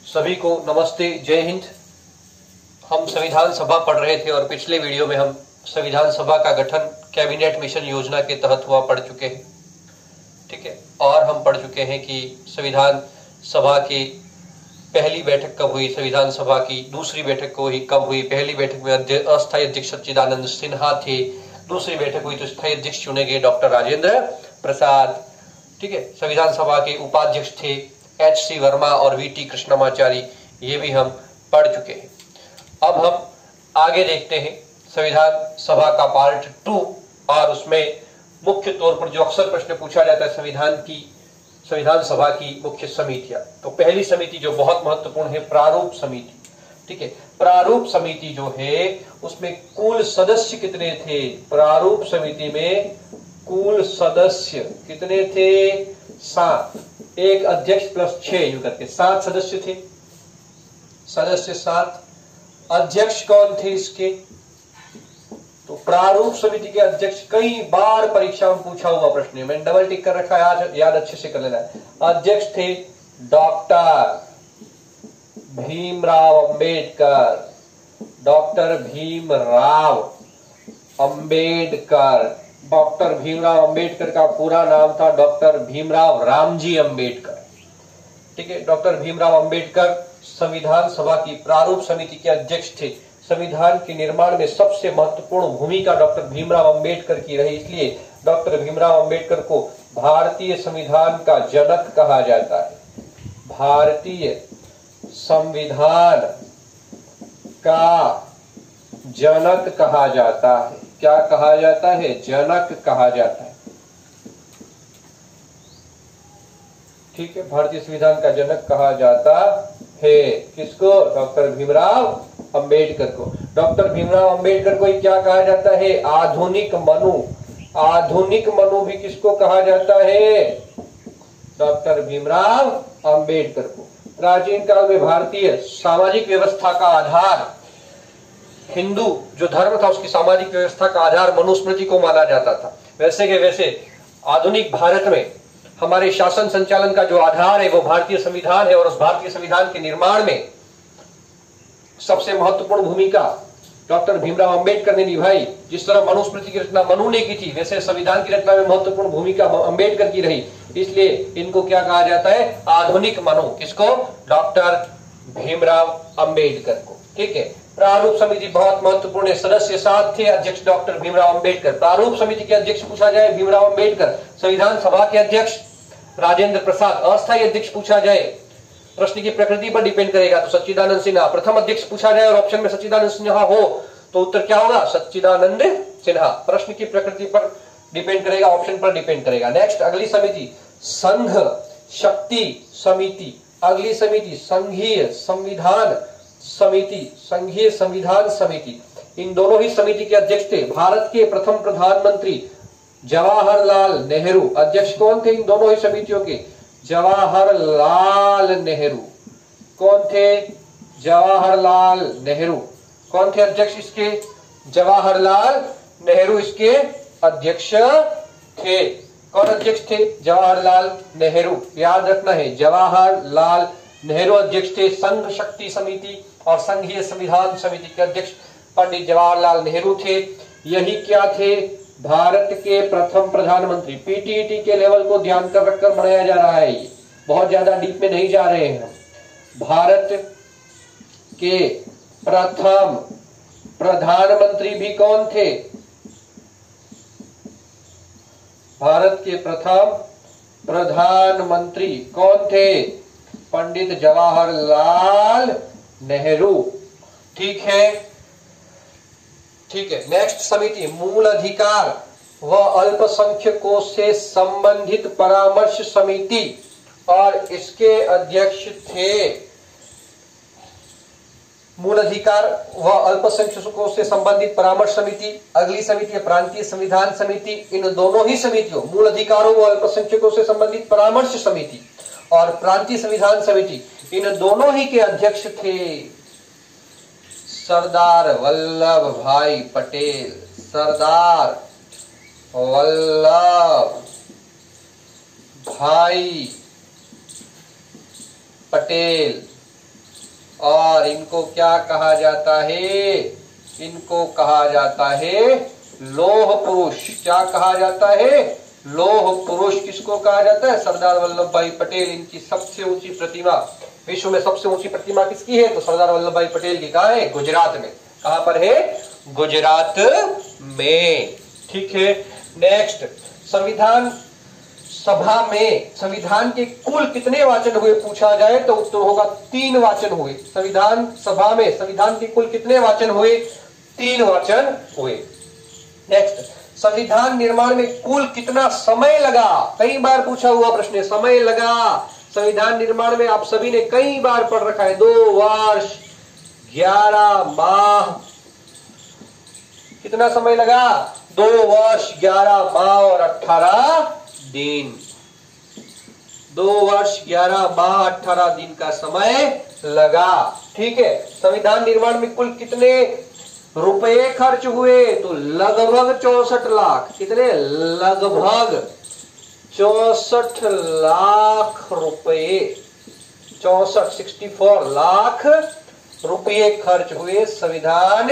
सभी को नमस्ते, जय हिंद। हम संविधान सभा पढ़ रहे थे और पिछले वीडियो में हम संविधान सभा का गठन कैबिनेट मिशन योजना के तहत हुआ पढ़ चुके हैं। ठीक है, और हम पढ़ चुके हैं कि संविधान सभा की पहली बैठक कब हुई, संविधान सभा की दूसरी बैठक कब हुई। पहली बैठक में अस्थायी अध्यक्ष सच्चिदानंद सिन्हा थे, दूसरी बैठक हुई तो स्थायी अध्यक्ष चुने गए डॉक्टर राजेंद्र प्रसाद। ठीक है, संविधान सभा के उपाध्यक्ष थे H.C. वर्मा और V.T. कृष्णमाचारी, ये भी हम पढ़ चुके हैं। अब हम आगे देखते हैं संविधान सभा का पार्ट 2, और उसमें मुख्य तौर पर जो अक्सर प्रश्न पूछा जाता है संविधान सभा की मुख्य समितियां। तो पहली समिति जो बहुत महत्वपूर्ण है, प्रारूप समिति। ठीक है, प्रारूप समिति जो है उसमें कुल सदस्य कितने थे? प्रारूप समिति में कुल सदस्य कितने थे? 7। एक अध्यक्ष प्लस 6 यूं करके 7 सदस्य थे। सदस्य 7। अध्यक्ष कौन थे इसके? तो प्रारूप समिति के अध्यक्ष कई बार परीक्षा में पूछा हुआ प्रश्न है, मैंने डबल टिक कर रखा है, याद अच्छे से कर लेना है। अध्यक्ष थे doctor Bhimrao Ambedkar. Doctor Bhimrao Ambedkar. Doctor Bhimrao Ambedkar का पूरा नाम था डॉक्टर भीमराव रामजी अंबेडकर। ठीक है, डॉक्टर भीमराव अंबेडकर संविधान सभा की प्रारूप समिति के अध्यक्ष थे। संविधान के निर्माण में सबसे महत्वपूर्ण भूमिका डॉक्टर भीमराव अंबेडकर की रही, इसलिए डॉक्टर भीमराव अंबेडकर को भारतीय संविधान का जनक कहा जाता है। भारतीय संविधान का जनक कहा जाता है। क्या कहा जाता है? जनक कहा जाता है। ठीक है, भारतीय संविधान का जनक कहा जाता है। किसको? डॉक्टर भीमराव अंबेडकर को। डॉक्टर भीमराव अंबेडकर को क्या कहा जाता है? आधुनिक मनु। आधुनिक मनु भी किसको कहा जाता है? डॉक्टर भीमराव अंबेडकर को। प्राचीन काल में भारतीय सामाजिक व्यवस्था का आधार, हिंदू जो धर्म था उसकी सामाजिक व्यवस्था का आधार मनुस्मृति को माना जाता था। वैसे के वैसे आधुनिक भारत में हमारे शासन संचालन का जो आधार है वो भारतीय संविधान है, और उस भारतीय संविधान के निर्माण में सबसे महत्वपूर्ण भूमिका डॉक्टर भीमराव अंबेडकर ने निभाई। जिस तरह मनुस्मृति की रचना मनु ने की थी, वैसे संविधान की रचना में महत्वपूर्ण भूमिका अंबेडकर की रही, इसलिए इनको क्या कहा जाता है? आधुनिक मनु। किसको? डॉक्टर भीमराव अंबेडकर को। ठीक है, प्रारूप समिति बहुत महत्वपूर्ण है। सदस्य 7 थे, अध्यक्ष डॉक्टर भीमराव अंबेडकर। प्रारूप समिति के अध्यक्ष पूछा जाए भीमराव अंबेडकर। संविधान सभा के अध्यक्ष राजेंद्र प्रसाद। अस्थायी अध्यक्ष पूछा जाए, प्रश्न की प्रकृति पर डिपेंड करेगा, तो सच्चिदानंद सिन्हा। प्रथम अध्यक्ष पूछा जाए और ऑप्शन में सच्चिदानंद सिन्हा हो तो उत्तर क्या होगा? सच्चिदानंद सिन्हा। प्रश्न की प्रकृति पर डिपेंड करेगा, ऑप्शन पर डिपेंड करेगा। नेक्स्ट, अगली समिति संघ शक्ति समिति। अगली समिति संघीय संविधान समिति। संघीय संविधान समिति। इन दोनों ही समिति के अध्यक्ष थे भारत के प्रथम प्रधानमंत्री जवाहरलाल नेहरू। अध्यक्ष कौन थे इन दोनों ही समितियों के? जवाहरलाल नेहरू। कौन थे? जवाहरलाल नेहरू। कौन थे अध्यक्ष इसके? जवाहरलाल नेहरू इसके अध्यक्ष थे। कौन अध्यक्ष थे? जवाहरलाल नेहरू। याद रखना है, जवाहरलाल नेहरू अध्यक्ष थे। संघ शक्ति समिति और संघीय संविधान समिति के अध्यक्ष पंडित जवाहरलाल नेहरू थे। यही क्या थे? भारत के प्रथम प्रधानमंत्री। पीटीईटी के लेवल को ध्यान कर रखकर बनाया जा रहा है, बहुत ज्यादा डीप में नहीं जा रहे हैं। भारत के प्रथम प्रधानमंत्री भी कौन थे? भारत के प्रथम प्रधानमंत्री कौन थे? पंडित जवाहरलाल नेहरू। ठीक है, ठीक है। नेक्स्ट समिति मूल अधिकार व अल्पसंख्यकों से संबंधित परामर्श समिति, और इसके अध्यक्ष थे मूल अधिकार व अल्पसंख्यकों से संबंधित परामर्श समिति। अगली समिति है प्रांतीय संविधान समिति। इन दोनों ही समितियों, मूल अधिकारों व अल्पसंख्यकों से संबंधित परामर्श समिति और प्रांतीय संविधान समिति, इन दोनों ही के अध्यक्ष थे सरदार वल्लभ भाई पटेल। सरदार वल्लभ भाई पटेल। और इनको क्या कहा जाता है? इनको कहा जाता है लौह पुरुष। क्या कहा जाता है? लौह पुरुष। किसको कहा जाता है? सरदार वल्लभ भाई पटेल। इनकी सबसे ऊंची प्रतिमा, विश्व में सबसे ऊंची प्रतिमा किसकी है? तो सरदार वल्लभ भाई पटेल की। कहाँ है? गुजरात में। कहां पर है? गुजरात में। ठीक है। नेक्स्ट, संविधान सभा में संविधान के कुल कितने वाचन हुए पूछा जाए तो उत्तर होगा 3 वाचन हुए। संविधान सभा में संविधान के कुल कितने वाचन हुए? 3 वाचन हुए। नेक्स्ट, संविधान निर्माण में कुल कितना समय लगा? कई बार पूछा हुआ प्रश्न है, समय लगा। संविधान निर्माण में आप सभी ने कई बार पढ़ रखा है, 2 वर्ष 11 माह। कितना समय लगा? 2 वर्ष 11 माह और 18 दिन। 2 वर्ष 11 माह 18 दिन का समय लगा। ठीक है। संविधान निर्माण में कुल कितने रुपए खर्च हुए? तो लगभग 64 लाख। कितने? लगभग 64 लाख रुपए। 64 लाख रुपए खर्च हुए संविधान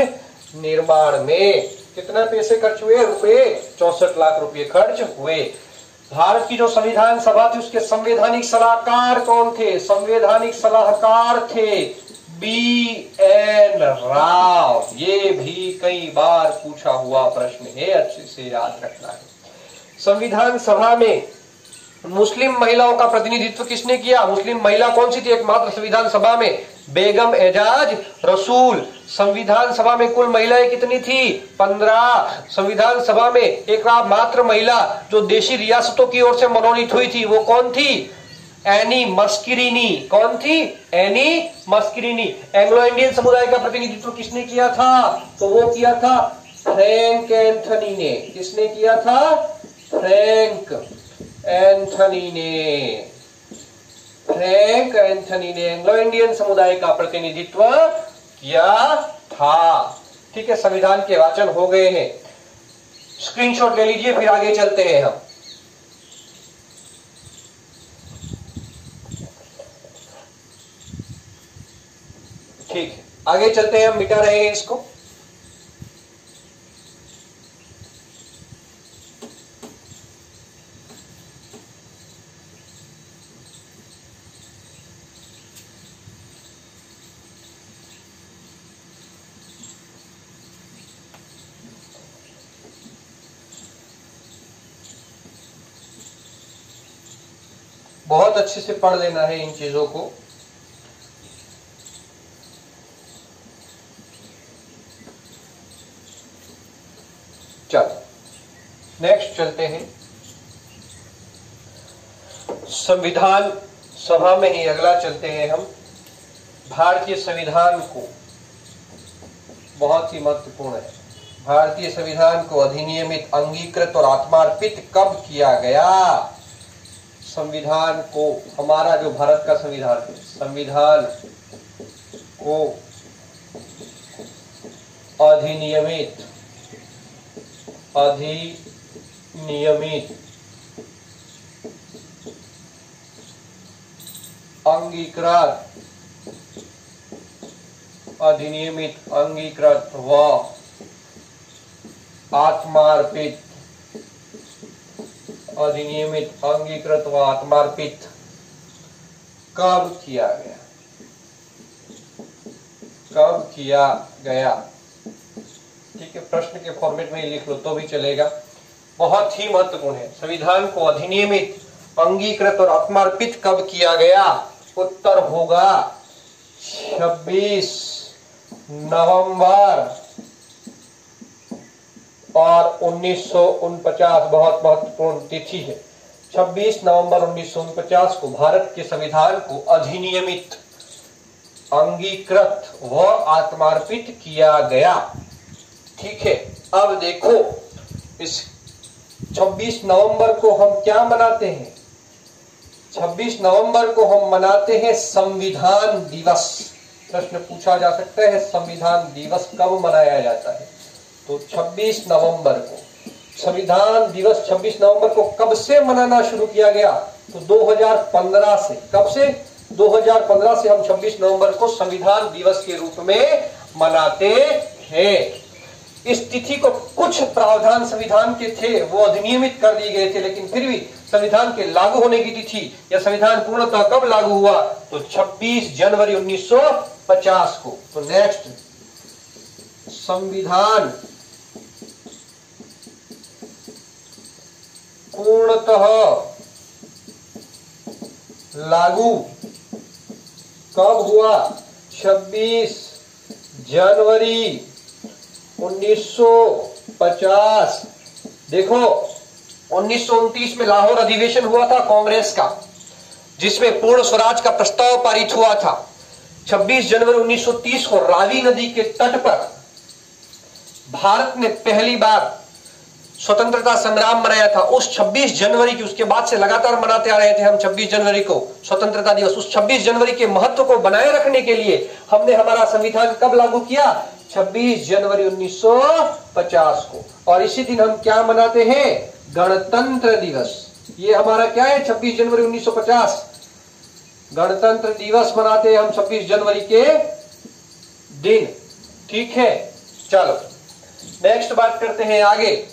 निर्माण में। कितना पैसे खर्च हुए? रुपए 64 लाख रुपए खर्च हुए। भारत की जो संविधान सभा थी उसके संवैधानिक सलाहकार कौन थे? संवैधानिक सलाहकार थे BN राव। ये भी कई बार पूछा हुआ प्रश्न है, अच्छे से याद रखना है। संविधान सभा में मुस्लिम महिलाओं का प्रतिनिधित्व किसने किया? मुस्लिम महिला कौन सी थी एकमात्र संविधान सभा में? बेगम एजाज रसूल। संविधान सभा में कुल महिलाएं कितनी थी? 15। संविधान सभा में एक मात्र महिला जो देशी रियासतों की ओर से मनोनीत हुई थी वो कौन थी? एनी मस्किरीनी। कौन थी? एनी मस्किरीनी। एंग्लो इंडियन समुदाय का प्रतिनिधित्व किसने किया था? तो वो किया था फ्रैंक एंथनी ने। किसने किया था? फ्रैंक एंथनी ने। फ्रैंक एंथनी ने एंग्लो इंडियन समुदाय का प्रतिनिधित्व किया था। ठीक है। संविधान के वाचन हो गए हैं, स्क्रीनशॉट ले लीजिए, फिर आगे चलते हैं हम। ठीक है, आगे चलते हैं हम। मिटा रहे हैं इसको। बहुत अच्छे से पढ़ लेना है इन चीजों को। चलो नेक्स्ट चलते हैं। संविधान सभा में ही अगला चलते हैं हम। भारतीय संविधान को बहुत ही महत्वपूर्ण है। भारतीय संविधान को अधिनियमित, अंगीकृत और आत्मार्पित कब किया गया? संविधान को, हमारा जो भारत का संविधान है, संविधान को अधिनियमित अंगीकृत व आत्मार्पित, अधिनियमित, अंगीकृत व आत्मार्पित कब किया गया? कब किया गया? ठीक है, प्रश्न के फॉर्मेट में ही लिख लो तो भी चलेगा। बहुत ही महत्वपूर्ण है। संविधान को अधिनियमित, अंगीकृत और आत्मार्पित कब किया गया? उत्तर होगा 26 नवंबर और 1949। बहुत महत्वपूर्ण तिथि है। 26 नवंबर 1949 को भारत के संविधान को अधिनियमित, अंगीकृत व आत्मार्पित किया गया। ठीक है। अब देखो, इस 26 नवंबर को हम क्या मनाते हैं? 26 नवंबर को हम मनाते हैं संविधान दिवस। प्रश्न पूछा जा सकता है संविधान दिवस कब मनाया जाता है? तो 26 नवंबर को संविधान दिवस 26 नवंबर को कब से मनाना शुरू किया गया? तो 2015 से। कब से? 2015 से हम 26 नवंबर को संविधान दिवस के रूप में मनाते हैं। इस तिथि को कुछ प्रावधान संविधान के थे वो अधिनियमित कर दिए गए थे, लेकिन फिर भी संविधान के लागू होने की तिथि या संविधान पूर्णतः कब लागू हुआ, तो 26 जनवरी 1950 को। तो नेक्स्ट, संविधान पूर्णतः लागू कब हुआ, 26 जनवरी 1950। देखो 1929 में लाहौर अधिवेशन हुआ था कांग्रेस का, जिसमें पूर्ण स्वराज का प्रस्ताव पारित हुआ था। 26 जनवरी 1930 को रावी नदी के तट पर भारत ने पहली बार स्वतंत्रता संग्राम मनाया था। उस 26 जनवरी की, उसके बाद से लगातार मनाते आ रहे थे हम 26 जनवरी को स्वतंत्रता दिवस। उस 26 जनवरी के महत्व को बनाए रखने के लिए हमने हमारा संविधान कब लागू किया, 26 जनवरी 1950 को। और इसी दिन हम क्या मनाते हैं, गणतंत्र दिवस। ये हमारा क्या है, 26 जनवरी 1950 गणतंत्र दिवस मनाते हैं हम 26 जनवरी के दिन। ठीक है, चलो नेक्स्ट बात करते हैं आगे।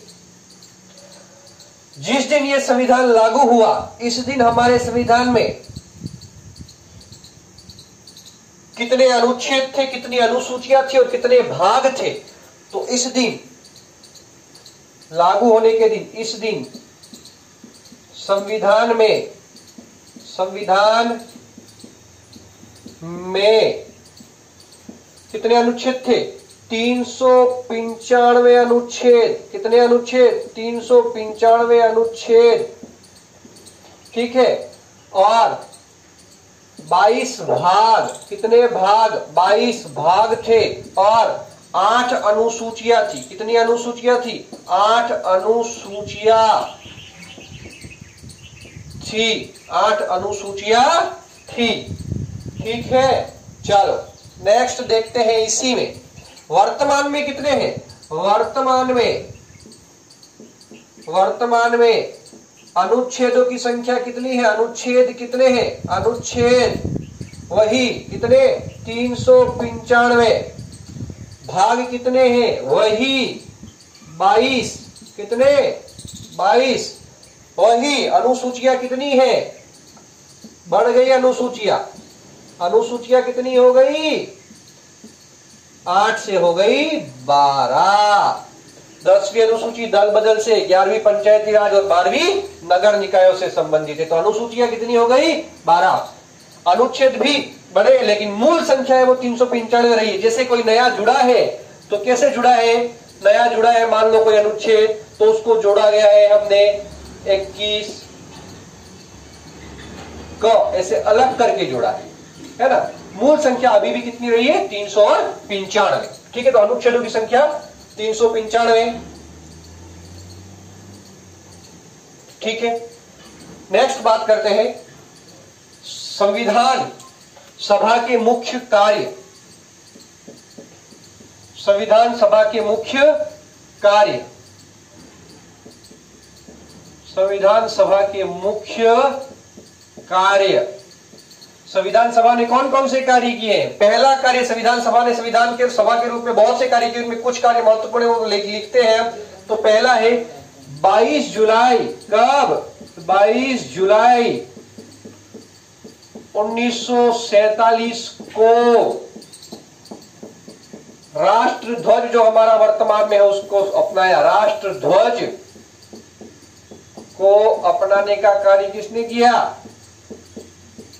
जिस दिन ये संविधान लागू हुआ, इस दिन हमारे संविधान में कितने अनुच्छेद थे, कितनी अनुसूचियां थी और कितने भाग थे। तो इस दिन लागू होने के दिन, इस दिन संविधान में कितने अनुच्छेद थे, 395 अनुच्छेद। कितने अनुच्छेद, 395 अनुच्छेद। ठीक है, और 22 भाग। कितने भाग, 22 भाग थे और 8 अनुसूचियां थी। कितनी अनुसूचियां थी, 8 अनुसूचियां थी, 8 अनुसूचियां थी। ठीक है, चलो नेक्स्ट देखते हैं। इसी में वर्तमान में कितने हैं, वर्तमान में अनुच्छेदों की संख्या कितनी है, अनुच्छेद कितने हैं, अनुच्छेद वही कितने, 395। भाग कितने हैं, वही 22। कितने, 22। वही अनुसूचियां कितनी है, बढ़ गई अनुसूचियां। अनुसूचियां कितनी हो गई, 8 से हो गई 12। 10वीं अनुसूची दल बदल से, 11वीं पंचायती राज और 12वीं नगर निकायों से संबंधित है। तो अनुसूचियां कितनी हो गई, 12। अनुच्छेद भी बढ़े, लेकिन मूल संख्या है वो 395 रही है। जैसे कोई नया जुड़ा है तो कैसे जुड़ा है, नया जुड़ा है, मान लो कोई अनुच्छेद, तो उसको जोड़ा गया है हमने 21 को ऐसे अलग करके जोड़ा है ना। मूल संख्या अभी भी कितनी रही है, 395। ठीक है, तो अनुच्छेदों की संख्या 395। ठीक है, नेक्स्ट बात करते हैं संविधान सभा के मुख्य कार्य। संविधान सभा के मुख्य कार्य, संविधान सभा के मुख्य कार्य। संविधान सभा ने कौन कौन से कार्य किए हैं। पहला कार्य, संविधान सभा ने संविधान के सभा के रूप में बहुत से कार्य किए, उनमें कुछ कार्य महत्वपूर्ण है वो लिखते हैं। तो पहला है 22 जुलाई, कब, 22 जुलाई 1947 को राष्ट्र ध्वज जो हमारा वर्तमान में है उसको अपनाया। राष्ट्र ध्वज को अपनाने का कार्य किसने किया,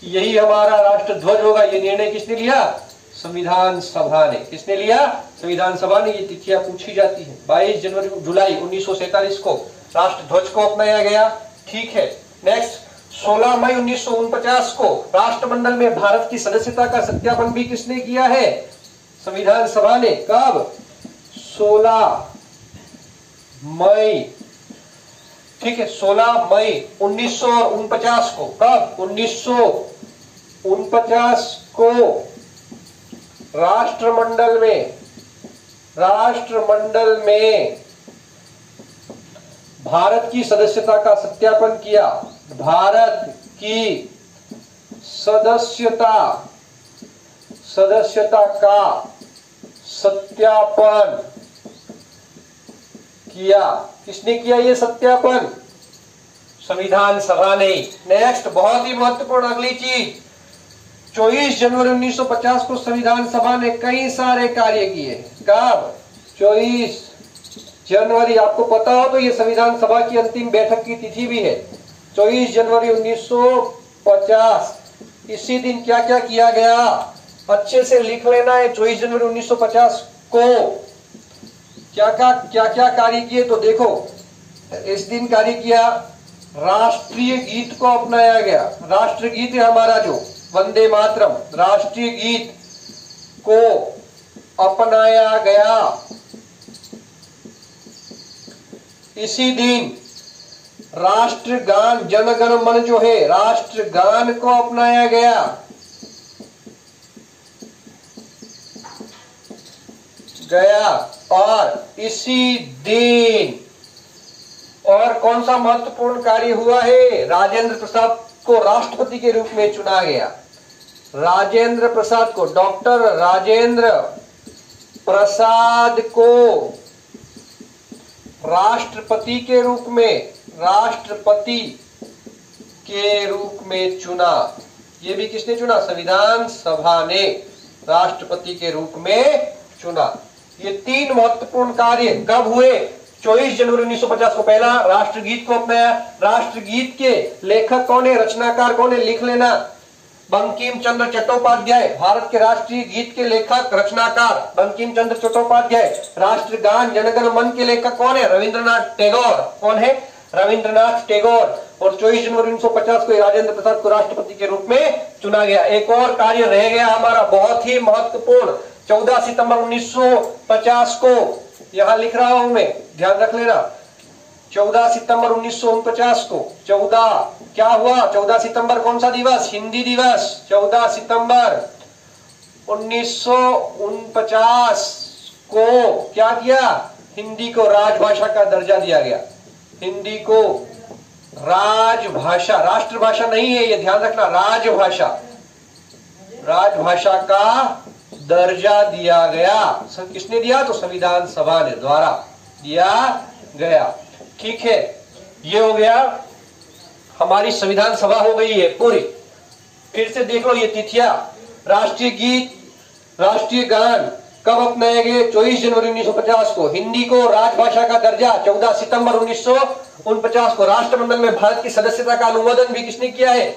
यही हमारा राष्ट्र ध्वज होगा। ये निर्णय किसने लिया, संविधान सभा ने। किसने लिया, संविधान सभा ने। ये तिथियां पूछी जाती है। 22 जुलाई 1947 को राष्ट्र ध्वज को अपनाया गया। ठीक है, नेक्स्ट 16 मई 1949 को राष्ट्रमंडल में भारत की सदस्यता का सत्यापन भी किसने किया है, संविधान सभा ने। कब, 16 मई। ठीक है, 16 मई 1949 को। कब, 1949 को राष्ट्रमंडल में भारत की सदस्यता का सत्यापन किया। भारत की सदस्यता का सत्यापन किया। किसने किया ये सत्यापन? संविधान सभा ने। नेक्स्ट, बहुत ही महत्वपूर्ण अगली चीज, 24 जनवरी 1950 को संविधान सभा ने कई सारे कार्य किए। कब? 24 जनवरी। आपको पता हो तो ये संविधान सभा की अंतिम बैठक की तिथि भी है, 24 जनवरी 1950। इसी दिन क्या क्या किया गया, अच्छे से लिख लेना है। 24 जनवरी 1950 को क्या क्या कार्य किए, तो देखो इस दिन कार्य किया, राष्ट्रीय गीत को अपनाया गया। राष्ट्रगीत है हमारा जो वंदे मातरम, राष्ट्रीय गीत को अपनाया गया। इसी दिन राष्ट्रगान जनगण मन जो है, राष्ट्रगान को अपनाया गया। और इसी दिन और कौन सा महत्वपूर्ण कार्य हुआ है, राजेंद्र प्रसाद को राष्ट्रपति के रूप में चुना गया। राजेंद्र प्रसाद को, डॉक्टर राजेंद्र प्रसाद को राष्ट्रपति के रूप में चुना। ये भी किसने चुना? संविधान सभा ने राष्ट्रपति के रूप में चुना। ये तीन महत्वपूर्ण कार्य कब हुए? 24 जनवरी 1950 को पहला राष्ट्रगीत को अपनाया। राष्ट्रगीत के लेखक कौन है, रचनाकार कौन है, लिख लेना, बंकिम चंद्र चट्टोपाध्याय। भारत के राष्ट्रीय गीत के लेखक रचनाकार बंकिम चंद्र चट्टोपाध्याय। राष्ट्रगान जनगण मन के लेखक कौन है? रविंद्रनाथ टैगोर। कौन है? रविंद्रनाथ टैगोर। और 24 जनवरी 1950 को राजेंद्र प्रसाद को राष्ट्रपति के रूप में चुना गया। एक और कार्य रह गया हमारा बहुत ही महत्वपूर्ण, 14 सितंबर 1950 को, यहां लिख रहा हूं मैं, ध्यान रख लेना। 14 सितंबर 1949 को 14 क्या हुआ? 14 सितंबर कौन सा दिवस? हिंदी दिवस। 14 सितंबर 1949 को क्या किया? हिंदी को राजभाषा का दर्जा दिया गया। हिंदी को राजभाषा, राष्ट्रभाषा नहीं है ये, ध्यान रखना, राजभाषा का दर्जा दिया गया। किसने दिया? तो संविधान सभा ने द्वारा दिया गया। ठीक है, ये हो गया, हमारी संविधान सभा हो गई है पूरी। फिर से देख लो ये तिथियां, राष्ट्रीय गीत, राष्ट्रीय गान कब अपनाए गए? 24 जनवरी 1950 को। हिंदी को राजभाषा का दर्जा 14 सितंबर 1949 को। राष्ट्रमंडल में भारत की सदस्यता का अनुमोदन भी किसने किया है?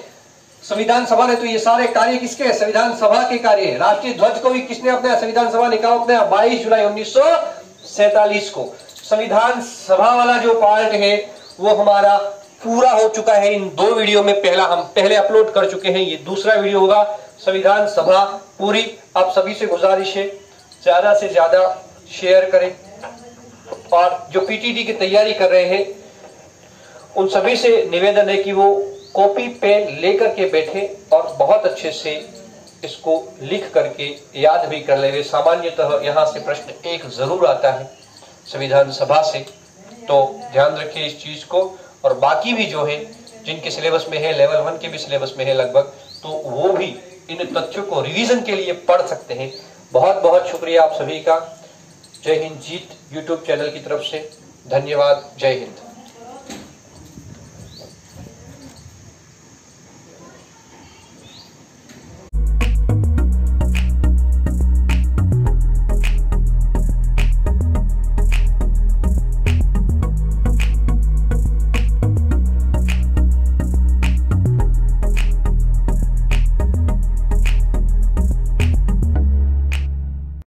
संविधान सभा ने। तो ये सारे कार्य किसके हैं? संविधान सभा के कार्य है। राष्ट्रीय ध्वज को भी किसने अपनाया? संविधान सभा ने। कब अपनाया? 22 जुलाई 1947 को। संविधान सभा वाला जो पार्ट है वो हमारा पूरा हो चुका है इन दो वीडियो में। पहला हम पहले अपलोड कर चुके हैं, ये दूसरा वीडियो होगा संविधान सभा पूरी। आप सभी से गुजारिश है ज्यादा से ज्यादा शेयर करें, और जो पीटीटी की तैयारी कर रहे हैं उन सभी से निवेदन है कि वो कॉपी पेन लेकर के बैठे और बहुत अच्छे से इसको लिख करके याद भी कर ले। सामान्यतः यहाँ से प्रश्न एक जरूर आता है संविधान सभा से, तो ध्यान रखिए इस चीज को। और बाकी भी जो है जिनके सिलेबस में है, लेवल 1 के भी सिलेबस में है लगभग, तो वो भी इन तथ्यों को रिवीजन के लिए पढ़ सकते हैं। बहुत बहुत शुक्रिया आप सभी का। जय हिंद जीत यूट्यूब चैनल की तरफ से धन्यवाद। जय हिंद।